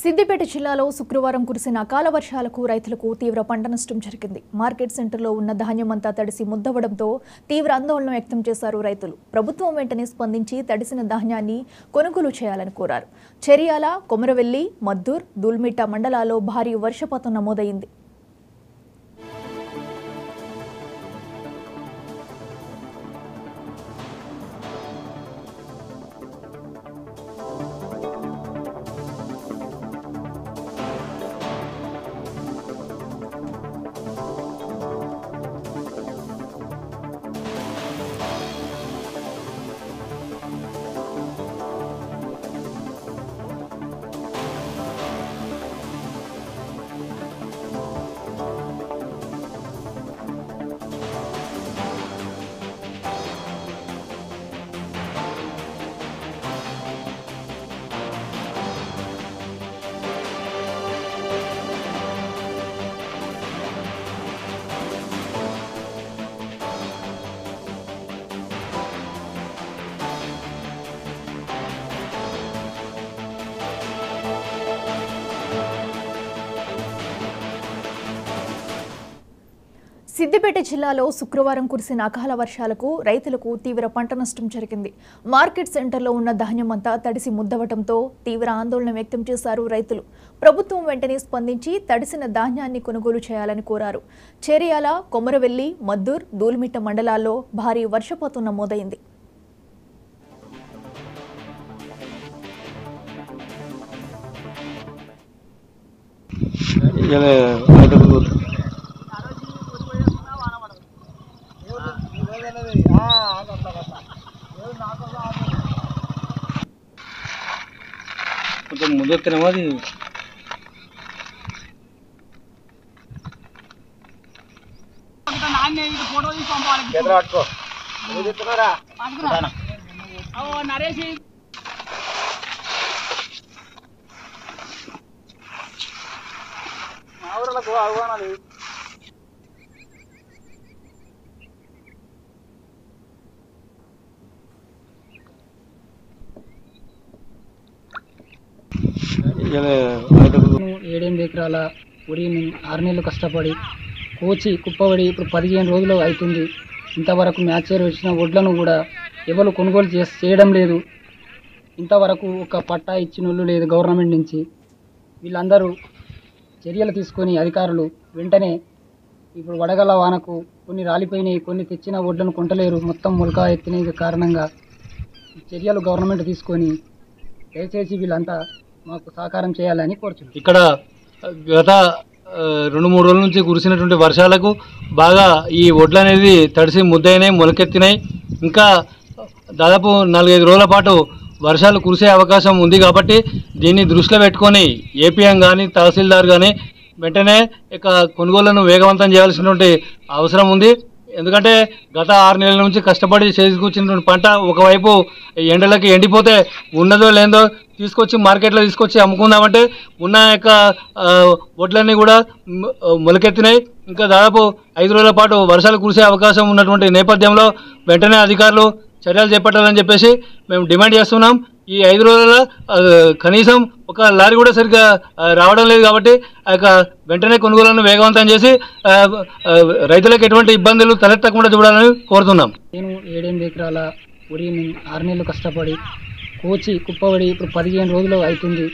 సిద్దిపేట జిల్లాలో శుక్రవారం కురిసిన అకాల వర్షాలకు రైతులకు తీవ్ర పంట నష్టం జరిగింది. మార్కెట్ సెంటర్లో ఉన్న ధాన్యమంతా తడిసి ముద్దవడంతో తీవ్ర ఆందోళన వ్యక్తం చేశారు రైతులు. ప్రభుత్వం వెంటనే స్పందించి తడిసిన ధాన్యాన్ని కొనుగోలు చేయాలని కోరారు. చెరియాల, కొమరవెల్లి, మద్దూర్, దూల్మిట్ట మండలాల్లో భారీ వర్షపాతం నమోదైంది. సిద్దిపేట జిల్లాలో శుక్రవారం కురిసిన అకాల వర్షాలకు రైతులకు తీవ్ర పంట నష్టం జరిగింది. మార్కెట్ సెంటర్లో ఉన్న ధాన్యమంతా తడిసి ముద్దవటంతో తీవ్ర ఆందోళన వ్యక్తం చేశారు రైతులు. ప్రభుత్వం వెంటనే స్పందించి తడిసిన ధాన్యాన్ని కొనుగోలు చేయాలని కోరారు. చెరియాల, కొమరవెల్లి, మద్దూర్, దూల్మిట్ట మండలాల్లో భారీ వర్షపాతం నమోదైంది. కొంచెం ముందొత్తేనేమో అది ఏడెనిమిది ఎకరాల వరిని 6 నెలలు కష్టపడి కోచి కుప్పబడి ఇప్పుడు 15 రోజులు అవుతుంది. ఇంతవరకు మ్యాచర్ వచ్చిన వడ్లను కూడా ఎవరు కొనుగోలు చేయడం లేదు. ఇంతవరకు ఒక పట్టా ఇచ్చినోళ్ళు లేదు గవర్నమెంట్ నుంచి. వీళ్ళందరూ చర్యలు తీసుకొని అధికారులు వెంటనే ఇప్పుడు వడగల వానకు కొన్ని రాలిపోయినాయి, కొన్ని తెచ్చిన వడ్లను కొంటలేరు, మొత్తం మొలక ఎత్తిన కారణంగా చర్యలు గవర్నమెంట్ తీసుకొని దయచేసి వీళ్ళంతా మాకు సహకారం చేయాలని కోరుచున్నాం. ఇక్కడ గత 2-3 రోజుల నుంచి కురిసినటువంటి వర్షాలకు బాగా ఈ వడ్లు అనేది తడిసి ముద్దయినాయి, మొలకెత్తినాయి. ఇంకా దాదాపు 4-5 రోజుల పాటు వర్షాలు కురిసే అవకాశం ఉంది. కాబట్టి దీన్ని దృష్టిలో పెట్టుకొని ఏపీఎం కానీ తహసీల్దార్ కానీ వెంటనే ఇక కొనుగోళ్లను వేగవంతం చేయాల్సినటువంటి అవసరం ఉంది. ఎందుకంటే గత 6 నెలల నుంచి కష్టపడి చేసుకొచ్చినటువంటి పంట ఒకవైపు ఎండలకి ఎండిపోతే ఉన్నదో లేదో తీసుకొచ్చి మార్కెట్లో తీసుకొచ్చి అమ్ముకుందామంటే ఉన్న యొక్క వడ్లన్నీ కూడా మొలకెత్తినాయి. ఇంకా దాదాపు 5 రోజుల పాటు వర్షాలు కురిసే అవకాశం ఉన్నటువంటి నేపథ్యంలో వెంటనే అధికారులు చర్యలు చేపట్టాలని చెప్పేసి మేము డిమాండ్ చేస్తున్నాం. ఈ 5 రోజుల కనీసం ఒక లారీ కూడా సరిగ్గా రావడం లేదు. కాబట్టి ఆ యొక్క వెంటనే కొనుగోలను వేగవంతం చేసి రైతులకు ఎటువంటి ఇబ్బందులు తలెత్తకుండా చూడాలని కోరుతున్నాం. నేను 7-8 ఎకరాల వరిని 6 నెలలు కష్టపడి కోచి కుప్పబడి ఇప్పుడు 15 రోజులు అవుతుంది.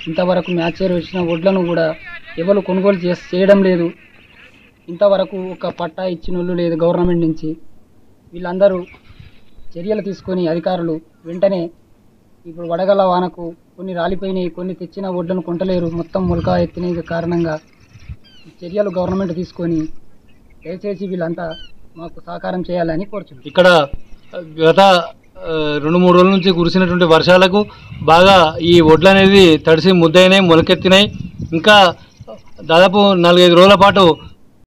ఇంతవరకు మ్యాచర్ వచ్చిన వడ్లను కూడా ఎవరు కొనుగోలు చేయడం లేదు. ఇంతవరకు ఒక పట్టా ఇచ్చినోళ్ళు లేదు గవర్నమెంట్ నుంచి. వీళ్ళందరూ చర్యలు తీసుకొని అధికారులు వెంటనే ఇప్పుడు వడగల వానకు కొన్ని రాలిపోయినాయి, కొన్ని తెచ్చిన వడ్లను కొంటలేరు, మొత్తం మొలక ఎత్తిన కారణంగా చర్యలు గవర్నమెంట్ తీసుకొని దయచేసి వీళ్ళంతా మాకు సహకారం చేయాలని కోరుచున్నాం. ఇక్కడ గత 2-3 రోజుల నుంచి కురిసినటువంటి వర్షాలకు బాగా ఈ వడ్లు అనేది తడిసి ముద్దయినాయి, మొలకెత్తినాయి. ఇంకా దాదాపు 4-5 రోజుల పాటు